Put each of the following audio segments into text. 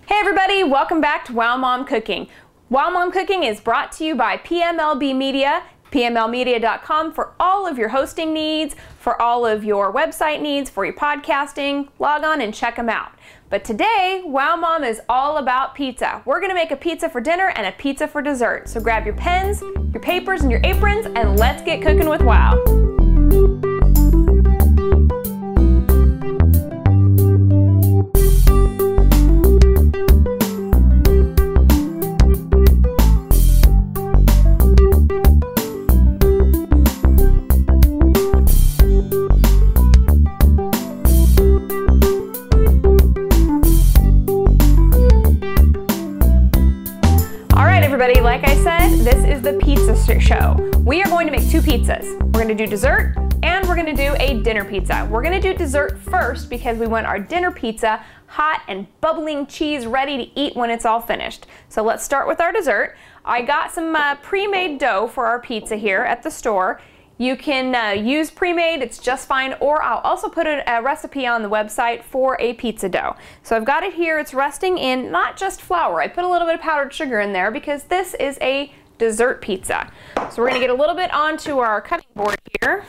Hey everybody, welcome back to Wow Mom Cooking. Wow Mom Cooking is brought to you by PMLB Media, pmlmedia.com for all of your hosting needs, for all of your website needs, for your podcasting. Log on and check them out. But today, Wow Mom is all about pizza. We're gonna make a pizza for dinner and a pizza for dessert. So grab your pens, your papers, and your aprons, and let's get cooking with Wow. Everybody, like I said, this is the pizza show. We are going to make two pizzas. We're going to do dessert and we're going to do a dinner pizza. We're going to do dessert first because we want our dinner pizza hot and bubbling cheese ready to eat when it's all finished. So let's start with our dessert. I got some pre-made dough for our pizza here at the store. You can use pre-made, it's just fine, or I'll also put a recipe on the website for a pizza dough. So I've got it here, it's resting in not just flour. I put a little bit of powdered sugar in there because this is a dessert pizza. So we're gonna get a little bit onto our cutting board here.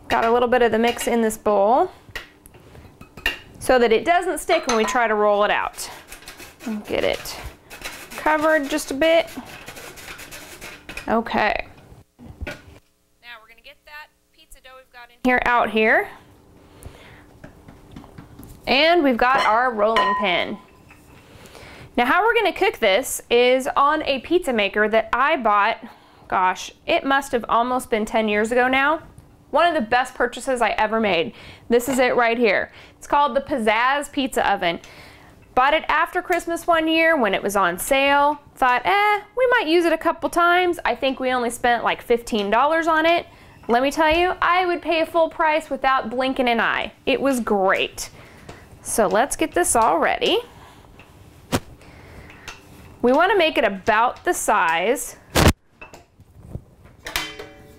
Got a little bit of the mix in this bowl so that it doesn't stick when we try to roll it out. Get it covered just a bit. Okay. Here out here, and we've got our rolling pin. Now how we're going to cook this is on a pizza maker that I bought, gosh, it must have almost been 10 years ago now. One of the best purchases I ever made. This is it right here. It's called the Pizzazz Pizza Oven. Bought it after Christmas one year when it was on sale. Thought, we might use it a couple times. I think we only spent like $15 on it. Let me tell you, I would pay a full price without blinking an eye. It was great. So let's get this all ready. We want to make it about the size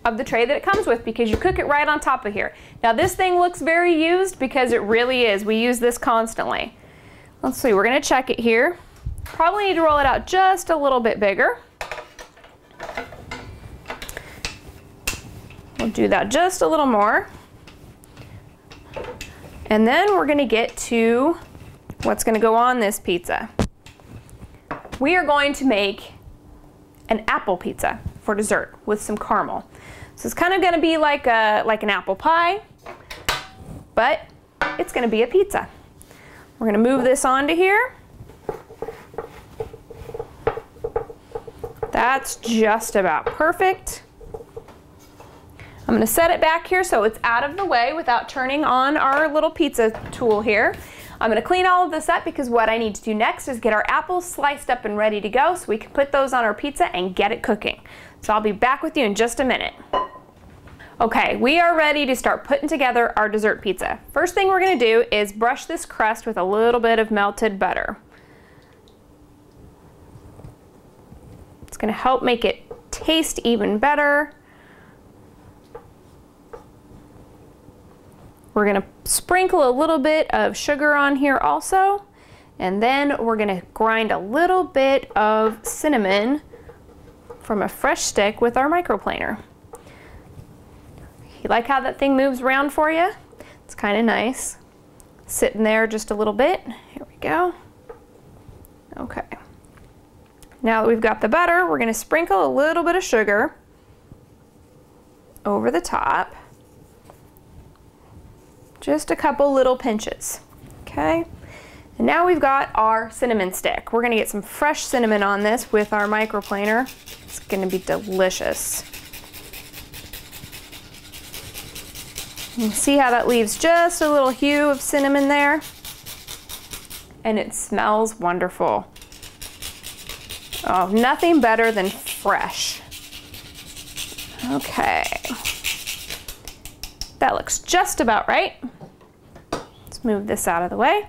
of the tray that it comes with because you cook it right on top of here. Now this thing looks very used because it really is. We use this constantly. Let's see, we're going to check it here. Probably need to roll it out just a little bit bigger. We'll do that just a little more. And then we're gonna get to what's gonna go on this pizza. We are going to make an apple pizza for dessert with some caramel. So it's kind of gonna be like an apple pie, but it's gonna be a pizza. We're gonna move this onto here. That's just about perfect. I'm going to set it back here so it's out of the way without turning on our little pizza tool here. I'm going to clean all of this up because what I need to do next is get our apples sliced up and ready to go so we can put those on our pizza and get it cooking. So I'll be back with you in just a minute. Okay, we are ready to start putting together our dessert pizza. First thing we're going to do is brush this crust with a little bit of melted butter. It's going to help make it taste even better. We're going to sprinkle a little bit of sugar on here also, and then we're going to grind a little bit of cinnamon from a fresh stick with our microplaner. You like how that thing moves around for you? It's kind of nice. Sitting there just a little bit. Here we go. Okay. Now that we've got the butter, we're going to sprinkle a little bit of sugar over the top. Just a couple little pinches, okay? And now we've got our cinnamon stick. We're gonna get some fresh cinnamon on this with our microplaner. It's gonna be delicious. You see how that leaves just a little hue of cinnamon there? And it smells wonderful. Oh, nothing better than fresh. Okay. That looks just about right. Let's move this out of the way.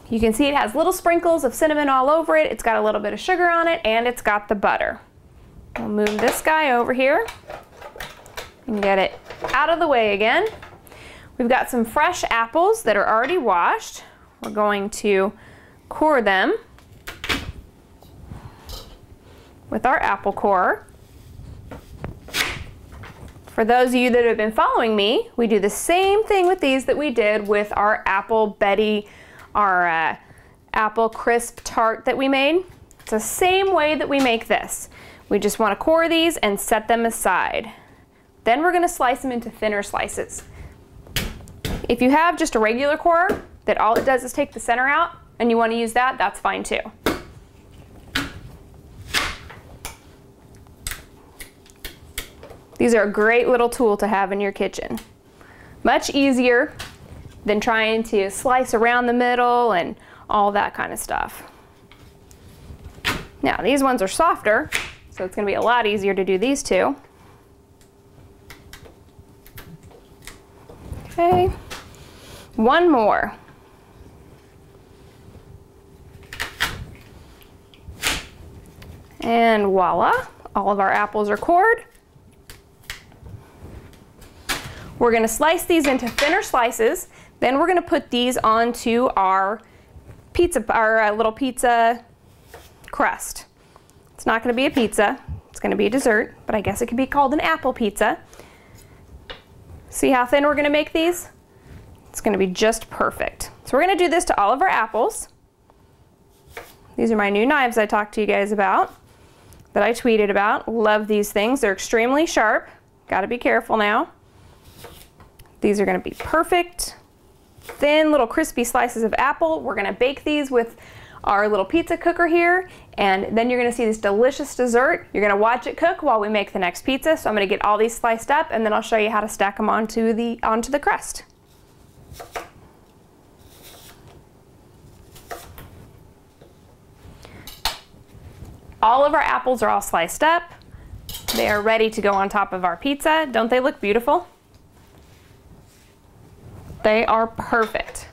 You can see it has little sprinkles of cinnamon all over it. It's got a little bit of sugar on it, and it's got the butter. We'll move this guy over here and get it out of the way again. We've got some fresh apples that are already washed. We're going to core them with our apple core. For those of you that have been following me, we do the same thing with these that we did with our apple Betty, our apple crisp tart that we made. It's the same way that we make this. We just want to core these and set them aside. Then we're going to slice them into thinner slices. If you have just a regular core that all it does is take the center out and you want to use that, that's fine too. These are a great little tool to have in your kitchen. Much easier than trying to slice around the middle and all that kind of stuff. Now these ones are softer, so it's going to be a lot easier to do these two. Okay, one more. And voila, all of our apples are cored. We're going to slice these into thinner slices. Then we're going to put these onto our pizza, our little pizza crust. It's not going to be a pizza. It's going to be a dessert, but I guess it could be called an apple pizza. See how thin we're going to make these? It's going to be just perfect. So we're going to do this to all of our apples. These are my new knives I talked to you guys about, that I tweeted about. Love these things. They're extremely sharp. Got to be careful now. These are going to be perfect, thin little crispy slices of apple. We're going to bake these with our little pizza cooker here, and then you're going to see this delicious dessert. You're going to watch it cook while we make the next pizza. So I'm going to get all these sliced up, and then I'll show you how to stack them onto the crust. All of our apples are all sliced up. They are ready to go on top of our pizza. Don't they look beautiful? They are perfect.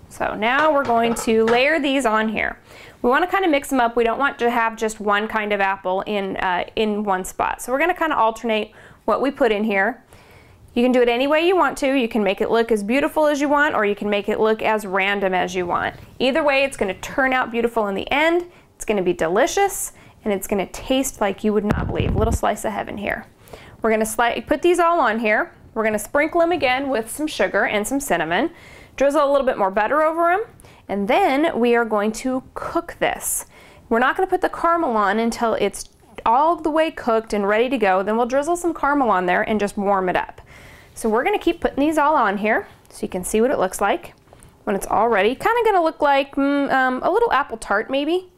So now we're going to layer these on here. We want to kind of mix them up. We don't want to have just one kind of apple in one spot. So we're going to kind of alternate what we put in here. You can do it any way you want to. You can make it look as beautiful as you want, or you can make it look as random as you want. Either way, it's going to turn out beautiful in the end. It's going to be delicious, and it's going to taste like you would not believe. A little slice of heaven here. We're going to put these all on here. We're going to sprinkle them again with some sugar and some cinnamon. Drizzle a little bit more butter over them, and then we are going to cook this. We're not going to put the caramel on until it's all the way cooked and ready to go. Then we'll drizzle some caramel on there and just warm it up. So we're going to keep putting these all on here so you can see what it looks like when it's all ready. Kind of going to look like a little apple tart maybe.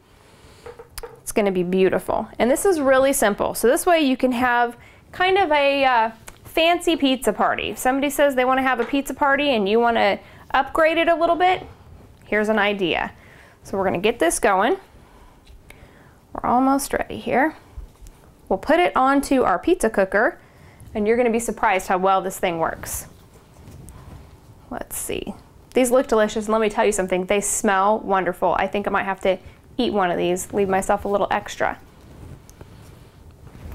It's going to be beautiful. And this is really simple. So this way you can have kind of a fancy pizza party. If somebody says they want to have a pizza party and you want to upgrade it a little bit, here's an idea. So we're going to get this going. We're almost ready here. We'll put it onto our pizza cooker, and you're going to be surprised how well this thing works. Let's see. These look delicious, and let me tell you something, they smell wonderful. I think I might have to eat one of these, leave myself a little extra.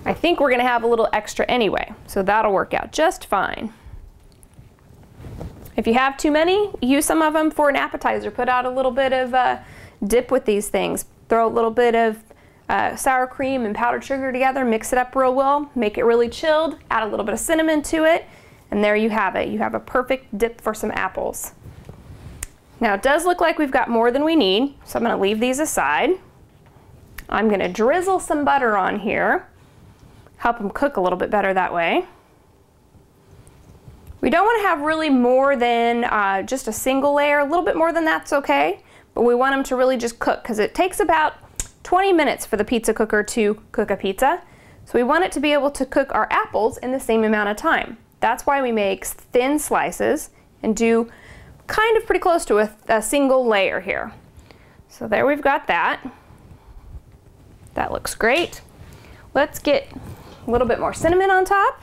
I think we're going to have a little extra anyway, so that'll work out just fine. If you have too many, use some of them for an appetizer. Put out a little bit of dip with these things. Throw a little bit of sour cream and powdered sugar together, mix it up real well, make it really chilled, add a little bit of cinnamon to it, and there you have it. You have a perfect dip for some apples. Now it does look like we've got more than we need, so I'm going to leave these aside. I'm going to drizzle some butter on here, help them cook a little bit better that way. We don't want to have really more than just a single layer. A little bit more than that's okay, but we want them to really just cook because it takes about 20 minutes for the pizza cooker to cook a pizza. So we want it to be able to cook our apples in the same amount of time. That's why we make thin slices and do kind of pretty close to a single layer here. So there we've got that. That looks great. Let's get a little bit more cinnamon on top.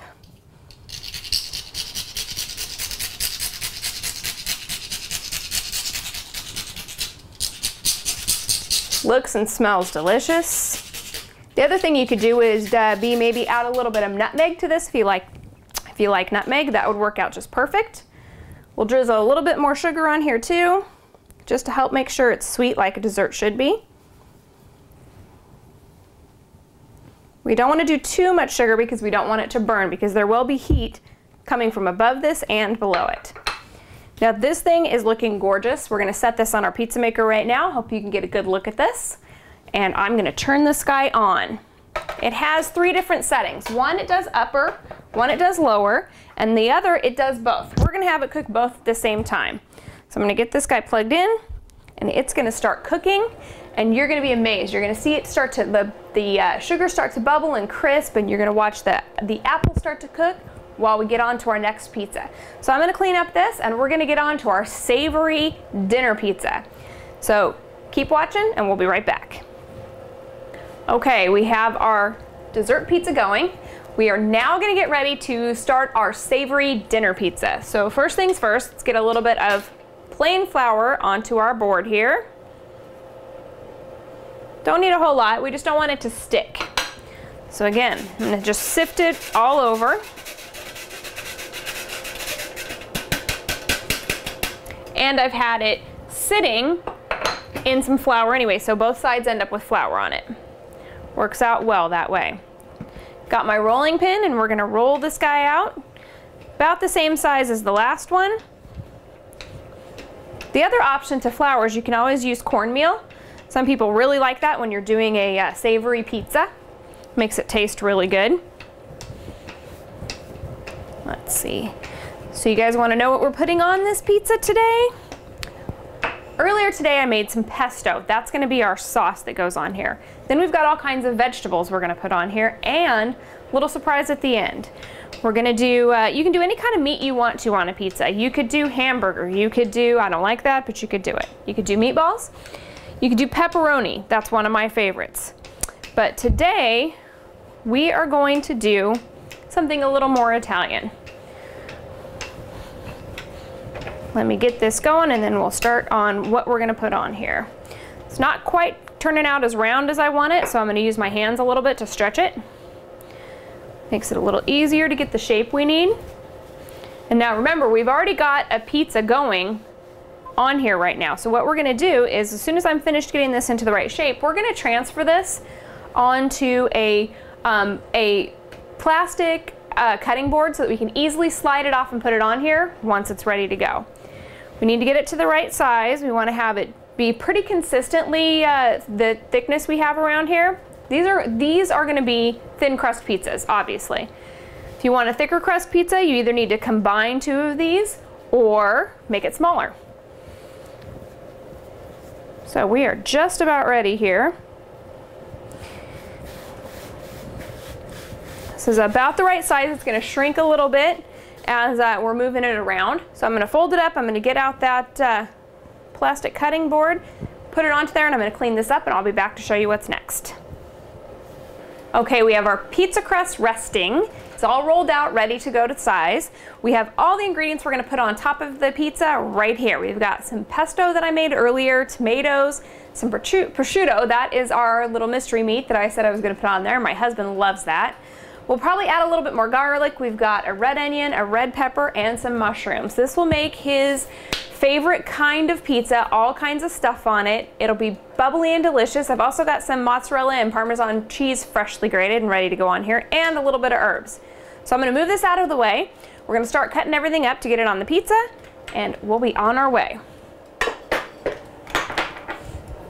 Looks and smells delicious. The other thing you could do is maybe add a little bit of nutmeg to this if you like nutmeg. That would work out just perfect. We'll drizzle a little bit more sugar on here too, just to help make sure it's sweet like a dessert should be. We don't want to do too much sugar because we don't want it to burn, because there will be heat coming from above this and below it. Now this thing is looking gorgeous. We're going to set this on our pizza maker right now. Hope you can get a good look at this. And I'm going to turn this guy on. It has 3 different settings. One, it does upper, one it does lower, and the other, it does both. We're going to have it cook both at the same time. So I'm going to get this guy plugged in, and it's going to start cooking, and you're going to be amazed. You're going to see it start to, the sugar start to bubble and crisp, and you're going to watch the apple start to cook while we get on to our next pizza. So I'm going to clean up this, and we're going to get on to our savory dinner pizza. So keep watching, and we'll be right back. Okay, we have our dessert pizza going. We are now going to get ready to start our savory dinner pizza. So first things first, let's get a little bit of plain flour onto our board here. Don't need a whole lot, we just don't want it to stick. So again, I'm going to just sift it all over. And I've had it sitting in some flour anyway, so both sides end up with flour on it. Works out well that way. Got my rolling pin, and we're going to roll this guy out about the same size as the last one. The other option to flour is you can always use cornmeal. Some people really like that when you're doing a savory pizza. Makes it taste really good. Let's see. So you guys want to know what we're putting on this pizza today? Earlier today I made some pesto. That's going to be our sauce that goes on here. Then we've got all kinds of vegetables we're going to put on here, and a little surprise at the end. We're going to do, you can do any kind of meat you want to on a pizza. You could do hamburger, you could do, I don't like that, but you could do it. You could do meatballs, you could do pepperoni. That's one of my favorites. But today we are going to do something a little more Italian. Let me get this going, and then we'll start on what we're going to put on here. It's not quite turning out as round as I want it, so I'm going to use my hands a little bit to stretch it. Makes it a little easier to get the shape we need. And now remember, we've already got a pizza going on here right now. So what we're going to do is, as soon as I'm finished getting this into the right shape, we're going to transfer this onto a plastic cutting board so that we can easily slide it off and put it on here once it's ready to go. We need to get it to the right size. We want to have it be pretty consistently the thickness we have around here. These are going to be thin crust pizzas, obviously. If you want a thicker crust pizza, you either need to combine 2 of these or make it smaller. So we are just about ready here. This is about the right size. It's going to shrink a little bit as we're moving it around. So I'm going to fold it up. I'm going to get out that plastic cutting board, put it onto there, and I'm going to clean this up, and I'll be back to show you what's next. Okay, we have our pizza crust resting. It's all rolled out, ready to go to size. We have all the ingredients we're going to put on top of the pizza right here. We've got some pesto that I made earlier, tomatoes, some prosciutto. That is our little mystery meat that I said I was going to put on there. My husband loves that. We'll probably add a little bit more garlic. We've got a red onion, a red pepper, and some mushrooms. This will make his favorite kind of pizza, all kinds of stuff on it. It'll be bubbly and delicious. I've also got some mozzarella and Parmesan cheese freshly grated and ready to go on here, and a little bit of herbs. So I'm going to move this out of the way. We're going to start cutting everything up to get it on the pizza, and we'll be on our way.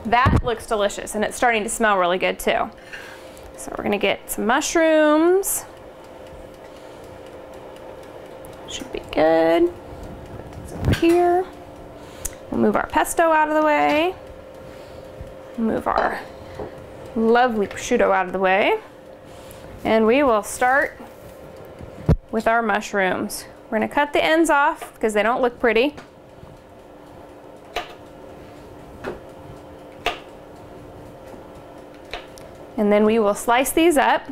That looks delicious, and it's starting to smell really good too. So we're going to get some mushrooms. Should be good. Put these over here. We'll move our pesto out of the way. Move our lovely prosciutto out of the way. And we will start with our mushrooms. We're going to cut the ends off because they don't look pretty. And then we will slice these up.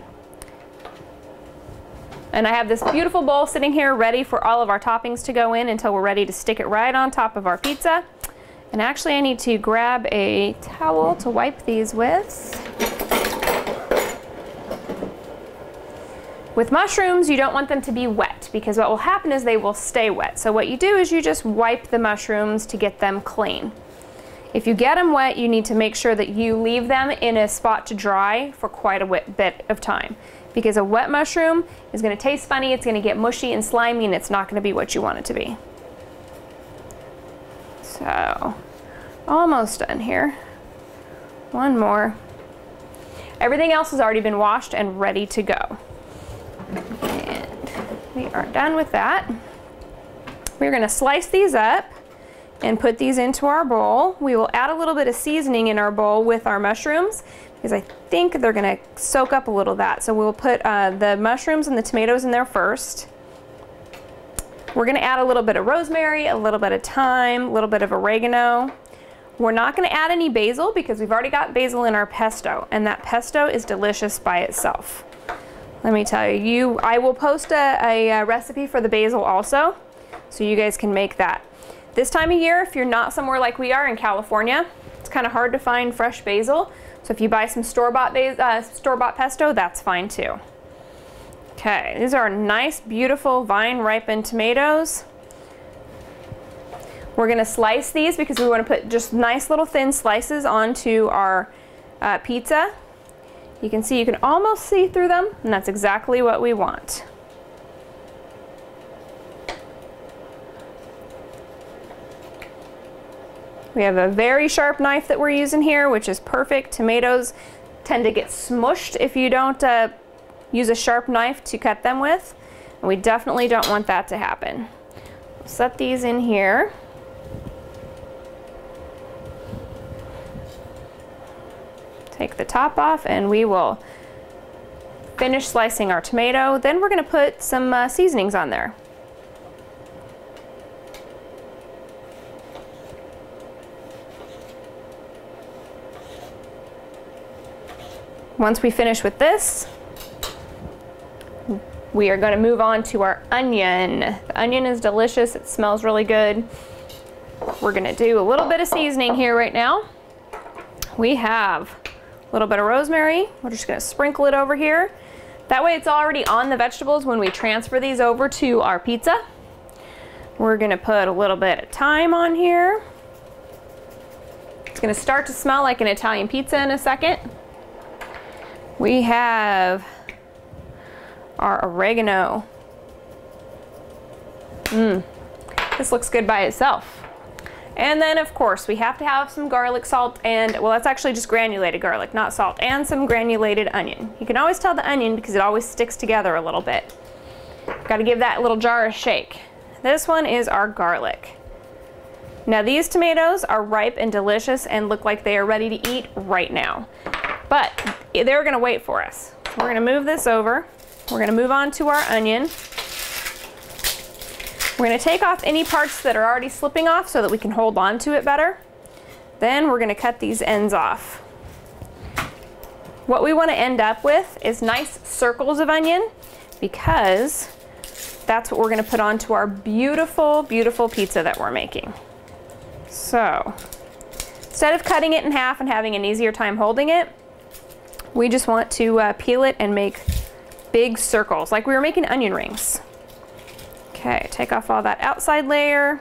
And I have this beautiful bowl sitting here ready for all of our toppings to go in until we're ready to stick it right on top of our pizza. And actually I need to grab a towel to wipe these with. With mushrooms, you don't want them to be wet because what will happen is they will stay wet. So what you do is you just wipe the mushrooms to get them clean. If you get them wet, you need to make sure that you leave them in a spot to dry for quite a bit of time, because a wet mushroom is going to taste funny, it's going to get mushy and slimy, and it's not going to be what you want it to be. So, almost done here. One more. Everything else has already been washed and ready to go. And we are done with that. We're going to slice these up and put these into our bowl. We will add a little bit of seasoning in our bowl with our mushrooms, because I think they're going to soak up a little of that. So we'll put the mushrooms and the tomatoes in there first. We're going to add a little bit of rosemary, a little bit of thyme, a little bit of oregano. We're not going to add any basil because we've already got basil in our pesto, and that pesto is delicious by itself. Let me tell you, I will post a recipe for the basil also, so you guys can make that. This time of year, if you're not somewhere like we are in California, it's kind of hard to find fresh basil. So if you buy some store-bought pesto, that's fine too. Okay, these are nice, beautiful, vine-ripened tomatoes. We're going to slice these because we want to put just nice little thin slices onto our pizza. You can see, you can almost see through them, and that's exactly what we want. We have a very sharp knife that we're using here, which is perfect. Tomatoes tend to get smushed if you don't use a sharp knife to cut them with. And we definitely don't want that to happen. We'll set these in here. Take the top off, and we will finish slicing our tomato. Then we're going to put some seasonings on there. Once we finish with this, we are going to move on to our onion. The onion is delicious. It smells really good. We're going to do a little bit of seasoning here right now. We have a little bit of rosemary. We're just going to sprinkle it over here. That way it's already on the vegetables when we transfer these over to our pizza. We're going to put a little bit of thyme on here. It's going to start to smell like an Italian pizza in a second. We have our oregano. This looks good by itself. And then of course we have to have some garlic, salt, and, well, that's actually just granulated garlic, not salt, and some granulated onion. You can always tell the onion because it always sticks together a little bit. Got to give that little jar a shake. This one is our garlic. Now these tomatoes are ripe and delicious and look like they are ready to eat right now. But they're going to wait for us. We're going to move this over. We're going to move on to our onion. We're going to take off any parts that are already slipping off so that we can hold on to it better. Then we're going to cut these ends off. What we want to end up with is nice circles of onion, because that's what we're going to put onto our beautiful, beautiful pizza that we're making. So instead of cutting it in half and having an easier time holding it, we just want to peel it and make big circles like we were making onion rings. Okay, take off all that outside layer,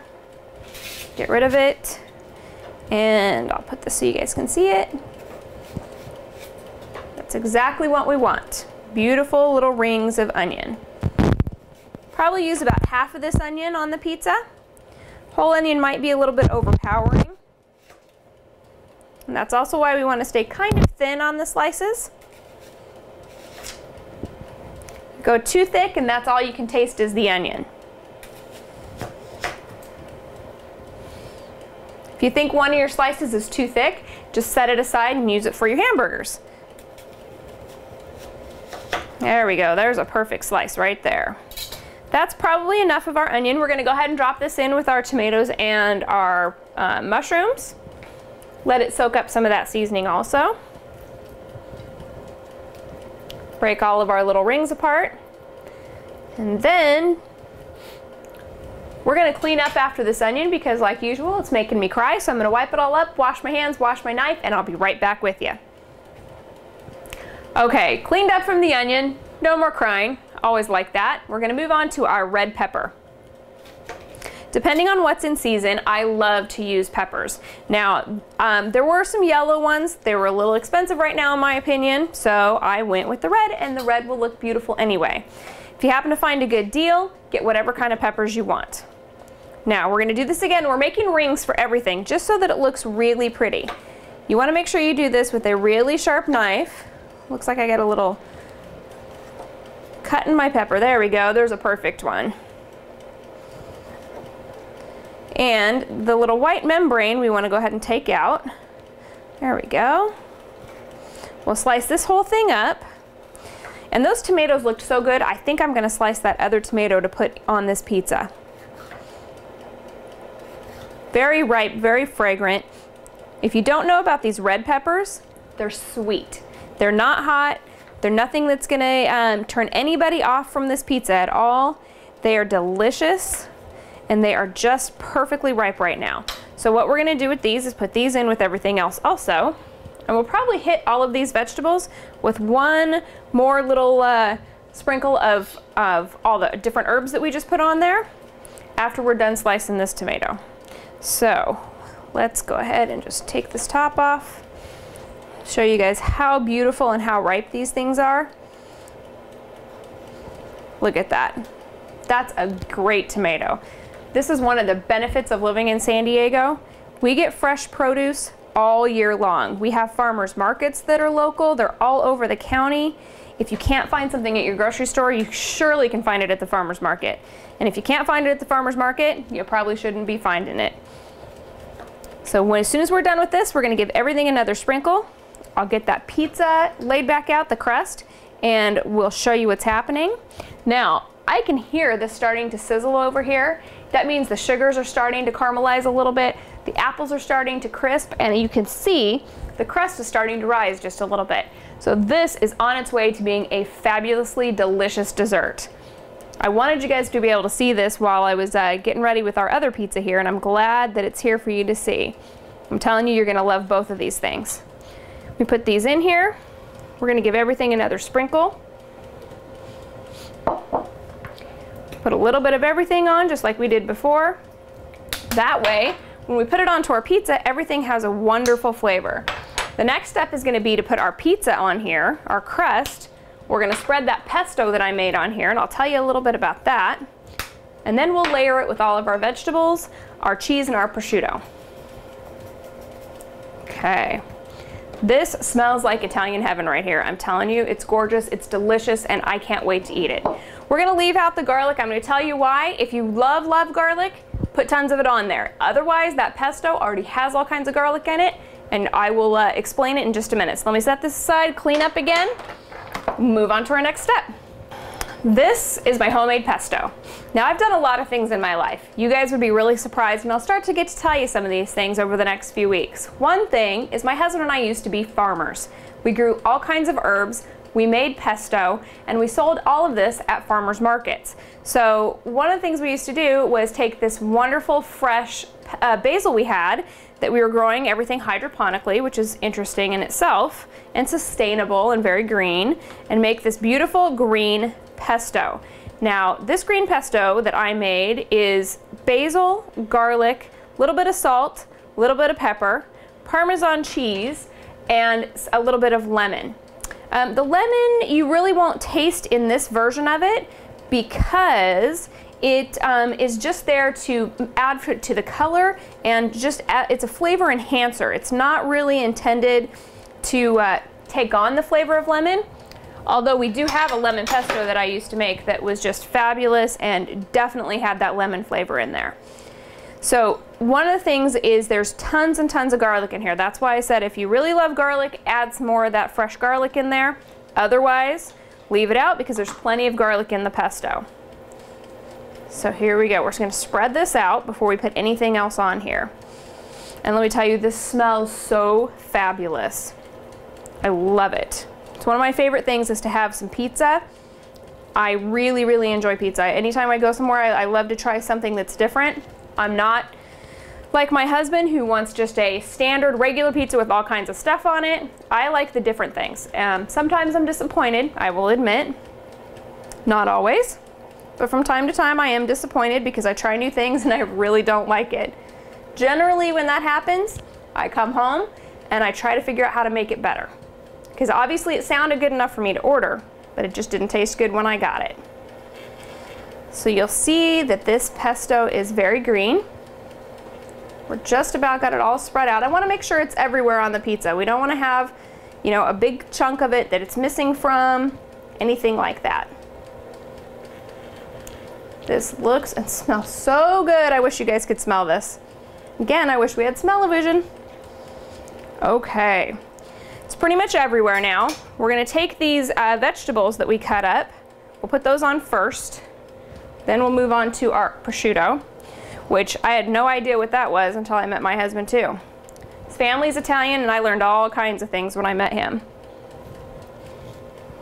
get rid of it, and I'll put this so you guys can see it. That's exactly what we want. Beautiful little rings of onion. Probably use about half of this onion on the pizza. Whole onion might be a little bit overpowering. And that's also why we want to stay kind of thin on the slices. Go too thick and that's all you can taste is the onion. If you think one of your slices is too thick, just set it aside and use it for your hamburgers. There we go, there's a perfect slice right there. That's probably enough of our onion. We're going to go ahead and drop this in with our tomatoes and our mushrooms. Let it soak up some of that seasoning also. Break all of our little rings apart. And then we're going to clean up after this onion because, like usual, it's making me cry. So I'm going to wipe it all up, wash my hands, wash my knife, and I'll be right back with you. Okay, cleaned up from the onion. No more crying. Always like that. We're going to move on to our red pepper. Depending on what's in season, I love to use peppers. Now, there were some yellow ones. They were a little expensive right now in my opinion, so I went with the red, and the red will look beautiful anyway. If you happen to find a good deal, get whatever kind of peppers you want. Now, we're gonna do this again. We're making rings for everything, just so that it looks really pretty. You wanna make sure you do this with a really sharp knife. Looks like I got a little cut in my pepper. There we go, there's a perfect one. And the little white membrane we wanna go ahead and take out. There we go. We'll slice this whole thing up. And those tomatoes looked so good, I think I'm gonna slice that other tomato to put on this pizza. Very ripe, very fragrant. If you don't know about these red peppers, they're sweet. They're not hot. They're nothing that's gonna turn anybody off from this pizza at all. They are delicious, and they are just perfectly ripe right now. So what we're gonna do with these is put these in with everything else also. And we'll probably hit all of these vegetables with one more little sprinkle of all the different herbs that we just put on there after we're done slicing this tomato. So let's go ahead and just take this top off. Show you guys how beautiful and how ripe these things are. Look at that. That's a great tomato. This is one of the benefits of living in San Diego. We get fresh produce all year long. We have farmers markets that are local. They're all over the county. If you can't find something at your grocery store, you surely can find it at the farmers market. And if you can't find it at the farmers market, you probably shouldn't be finding it. So as soon as we're done with this, we're gonna give everything another sprinkle. I'll get that pizza laid back out, the crust, and we'll show you what's happening. Now, I can hear this starting to sizzle over here. That means the sugars are starting to caramelize a little bit, the apples are starting to crisp, and you can see the crust is starting to rise just a little bit. So this is on its way to being a fabulously delicious dessert. I wanted you guys to be able to see this while I was getting ready with our other pizza here, and I'm glad that it's here for you to see. I'm telling you, you're gonna love both of these things. We put these in here. We're gonna give everything another sprinkle. Put a little bit of everything on, just like we did before. That way, when we put it onto our pizza, everything has a wonderful flavor. The next step is gonna be to put our pizza on here, our crust. We're gonna spread that pesto that I made on here, and I'll tell you a little bit about that. And then we'll layer it with all of our vegetables, our cheese, and our prosciutto. Okay. This smells like Italian heaven right here. I'm telling you, it's gorgeous, it's delicious, and I can't wait to eat it. We're gonna leave out the garlic. I'm gonna tell you why. If you love garlic, put tons of it on there. Otherwise, that pesto already has all kinds of garlic in it, and I will explain it in just a minute. So let me set this aside, clean up again, move on to our next step. This is my homemade pesto. Now, I've done a lot of things in my life. You guys would be really surprised, and I'll start to get to tell you some of these things over the next few weeks. One thing is my husband and I used to be farmers. We grew all kinds of herbs, we made pesto, and we sold all of this at farmers markets. So one of the things we used to do was take this wonderful fresh basil we had that we were growing everything hydroponically, which is interesting in itself, and sustainable and very green, and make this beautiful green pesto. Now, this green pesto that I made is basil, garlic, a little bit of salt, a little bit of pepper, Parmesan cheese, and a little bit of lemon. The lemon you really won't taste in this version of it because it is just there to add to the color and just it's a flavor enhancer. It's not really intended to take on the flavor of lemon. Although we do have a lemon pesto that I used to make that was just fabulous and definitely had that lemon flavor in there. So one of the things is there's tons and tons of garlic in here. That's why I said if you really love garlic, add some more of that fresh garlic in there. Otherwise, leave it out because there's plenty of garlic in the pesto. So here we go. We're just going to spread this out before we put anything else on here. And let me tell you, this smells so fabulous. I love it. It's one of my favorite things is to have some pizza. I really, really enjoy pizza. Anytime I go somewhere, I love to try something that's different. I'm not like my husband who wants just a standard regular pizza with all kinds of stuff on it. I like the different things. Sometimes I'm disappointed, I will admit. Not always. But from time to time I am disappointed because I try new things and I really don't like it. Generally when that happens, I come home and I try to figure out how to make it better. Because obviously it sounded good enough for me to order, but it just didn't taste good when I got it. So you'll see that this pesto is very green. We're just about got it all spread out. I want to make sure it's everywhere on the pizza. We don't want to have, you know, a big chunk of it that it's missing from, anything like that. This looks and smells so good. I wish you guys could smell this. Again, I wish we had smell-o-vision. Okay, it's pretty much everywhere now. We're gonna take these vegetables that we cut up. We'll put those on first. Then we'll move on to our prosciutto, which I had no idea what that was until I met my husband too. His family's Italian and I learned all kinds of things when I met him.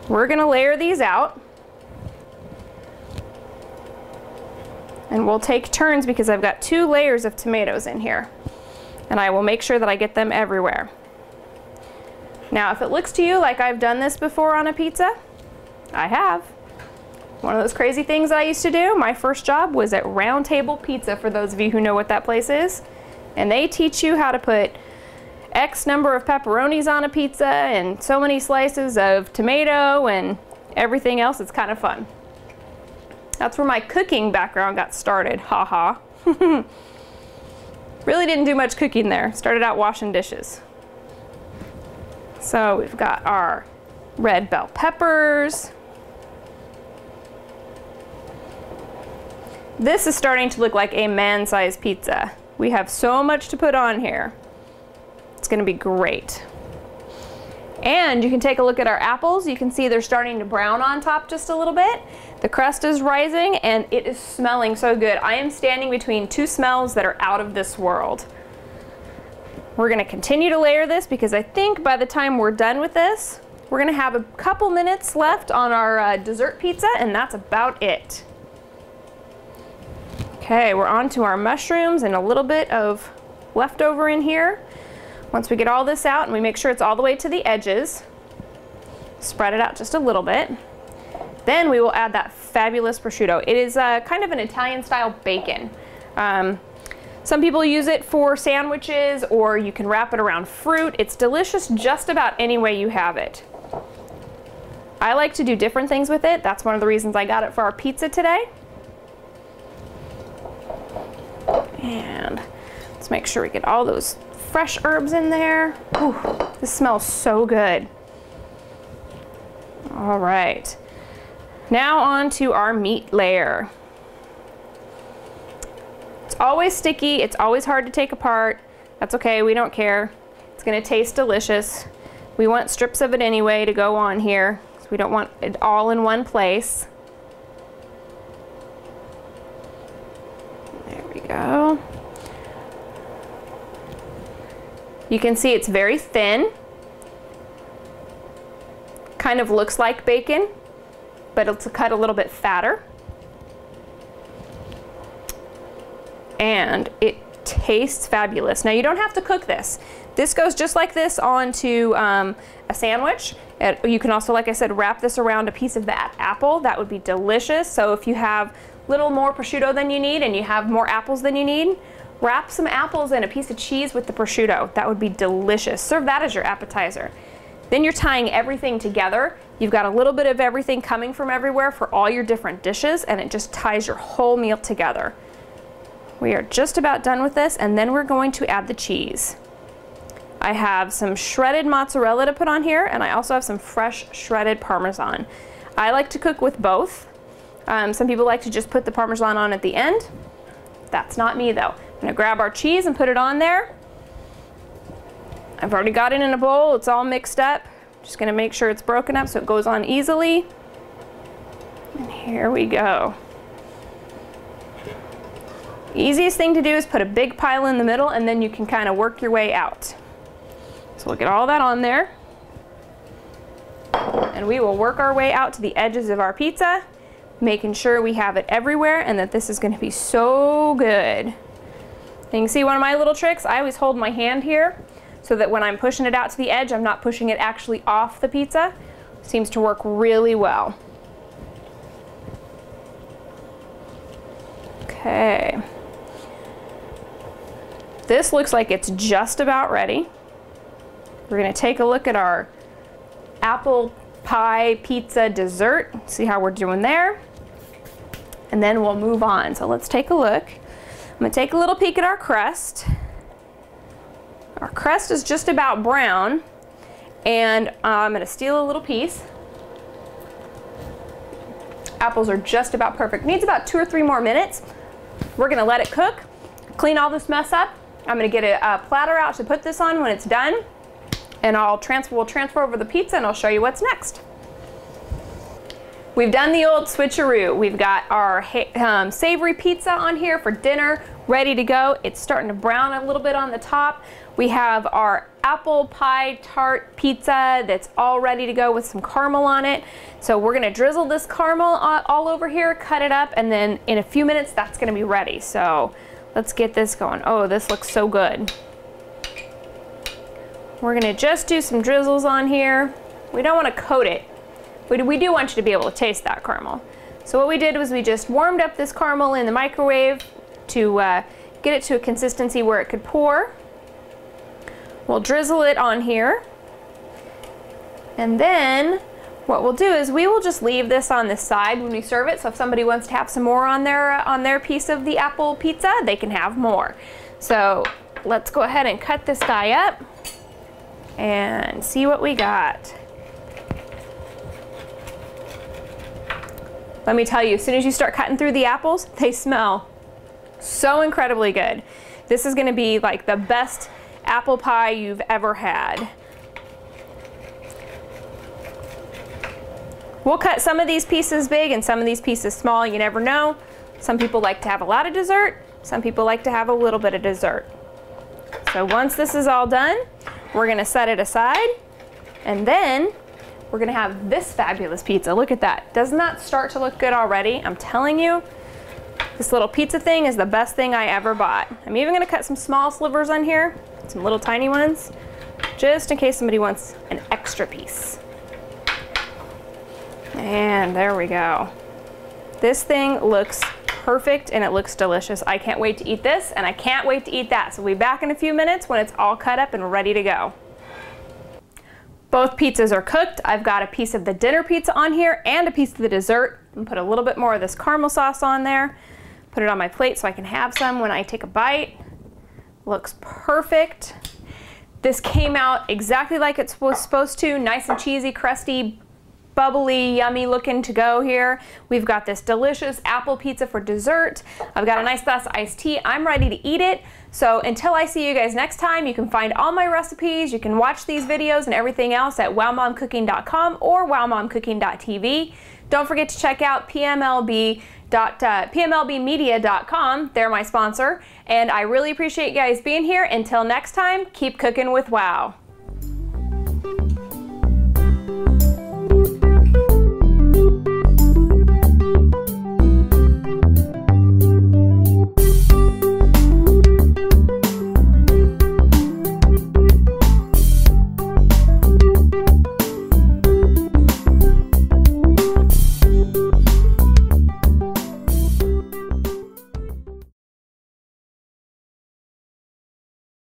We're gonna layer these out. And we'll take turns because I've got 2 layers of tomatoes in here. And I will make sure that I get them everywhere. Now, if it looks to you like I've done this before on a pizza, I have. One of those crazy things that I used to do, my first job was at Round Table Pizza, for those of you who know what that place is. And they teach you how to put X number of pepperonis on a pizza and so many slices of tomato and everything else. It's kind of fun. That's where my cooking background got started, haha. Really didn't do much cooking there. Started out washing dishes. So we've got our red bell peppers. This is starting to look like a man-sized pizza. We have so much to put on here. It's gonna be great. And you can take a look at our apples. You can see they're starting to brown on top just a little bit. The crust is rising and it is smelling so good. I am standing between 2 smells that are out of this world. We're gonna continue to layer this because I think by the time we're done with this, we're gonna have a couple minutes left on our dessert pizza, and that's about it. Okay, we're on to our mushrooms and a little bit of leftover in here. Once we get all this out and we make sure it's all the way to the edges, spread it out just a little bit, then we will add that fabulous prosciutto. It is kind of an Italian style bacon. Some people use it for sandwiches, or you can wrap it around fruit. It's delicious just about any way you have it. I like to do different things with it. That's one of the reasons I got it for our pizza today. And let's make sure we get all those fresh herbs in there. Ooh, this smells so good. All right, now on to our meat layer. It's always sticky, it's always hard to take apart. That's okay, we don't care. It's gonna taste delicious. We want strips of it anyway to go on here, so we don't want it all in one place. There we go. You can see it's very thin. Kind of looks like bacon, but it's cut a little bit fatter. And it tastes fabulous. Now you don't have to cook this. This goes just like this onto a sandwich. You can also, like I said, wrap this around a piece of that apple. That would be delicious. So if you have a little more prosciutto than you need and you have more apples than you need, wrap some apples and a piece of cheese with the prosciutto. That would be delicious. Serve that as your appetizer. Then you're tying everything together. You've got a little bit of everything coming from everywhere for all your different dishes, and it just ties your whole meal together. We are just about done with this, and then we're going to add the cheese. I have some shredded mozzarella to put on here, and I also have some fresh shredded Parmesan. I like to cook with both. Some people like to just put the Parmesan on at the end. That's not me though. I'm gonna grab our cheese and put it on there. I've already got it in a bowl, it's all mixed up. Just gonna make sure it's broken up so it goes on easily. And here we go. Easiest thing to do is put a big pile in the middle, and then you can kind of work your way out. So we'll get all that on there. And we will work our way out to the edges of our pizza, making sure we have it everywhere and that this is going to be so good. And you can see one of my little tricks, I always hold my hand here so that when I'm pushing it out to the edge, I'm not pushing it actually off the pizza. Seems to work really well. Okay. This looks like it's just about ready. We're gonna take a look at our apple pie pizza dessert, see how we're doing there, and then we'll move on. So let's take a look. I'm gonna take a little peek at our crust. Our crust is just about brown, and I'm gonna steal a little piece. Apples are just about perfect. Needs about 2 or 3 more minutes. We're gonna let it cook, clean all this mess up. I'm gonna get a platter out to put this on when it's done, and we'll transfer over the pizza and I'll show you what's next. We've done the old switcheroo. We've got our savory pizza on here for dinner, ready to go. It's starting to brown a little bit on the top. We have our apple pie tart pizza that's all ready to go with some caramel on it. So we're gonna drizzle this caramel all over here, cut it up, and then in a few minutes that's gonna be ready. So let's get this going. Oh, this looks so good. We're gonna just do some drizzles on here. We don't wanna coat it, but we do want you to be able to taste that caramel. So what we did was we just warmed up this caramel in the microwave to get it to a consistency where it could pour. We'll drizzle it on here. And then what we'll do is we will just leave this on the side when we serve it. So if somebody wants to have some more on their piece of the apple pizza, they can have more. So let's go ahead and cut this guy up and see what we got. Let me tell you, as soon as you start cutting through the apples, they smell so incredibly good. This is gonna be like the best apple pie you've ever had. We'll cut some of these pieces big and some of these pieces small, you never know. Some people like to have a lot of dessert, some people like to have a little bit of dessert. So once this is all done, we're gonna set it aside, and then we're gonna have this fabulous pizza. Look at that. Doesn't that start to look good already? I'm telling you, this little pizza thing is the best thing I ever bought. I'm even gonna cut some small slivers on here, some little tiny ones, just in case somebody wants an extra piece. And there we go. This thing looks perfect and it looks delicious. I can't wait to eat this, and I can't wait to eat that. So we'll be back in a few minutes when it's all cut up and ready to go. Both pizzas are cooked. I've got a piece of the dinner pizza on here and a piece of the dessert. And put a little bit more of this caramel sauce on there. Put it on my plate so I can have some when I take a bite. Looks perfect. This came out exactly like it was supposed to. Nice and cheesy, crusty, bubbly, yummy looking to go here. We've got this delicious apple pizza for dessert. I've got a nice glass of iced tea. I'm ready to eat it. So until I see you guys next time, you can find all my recipes. You can watch these videos and everything else at wowmomcooking.com or wowmomcooking.tv. Don't forget to check out pmlbmedia.com. They're my sponsor. And I really appreciate you guys being here. Until next time, keep cooking with wow.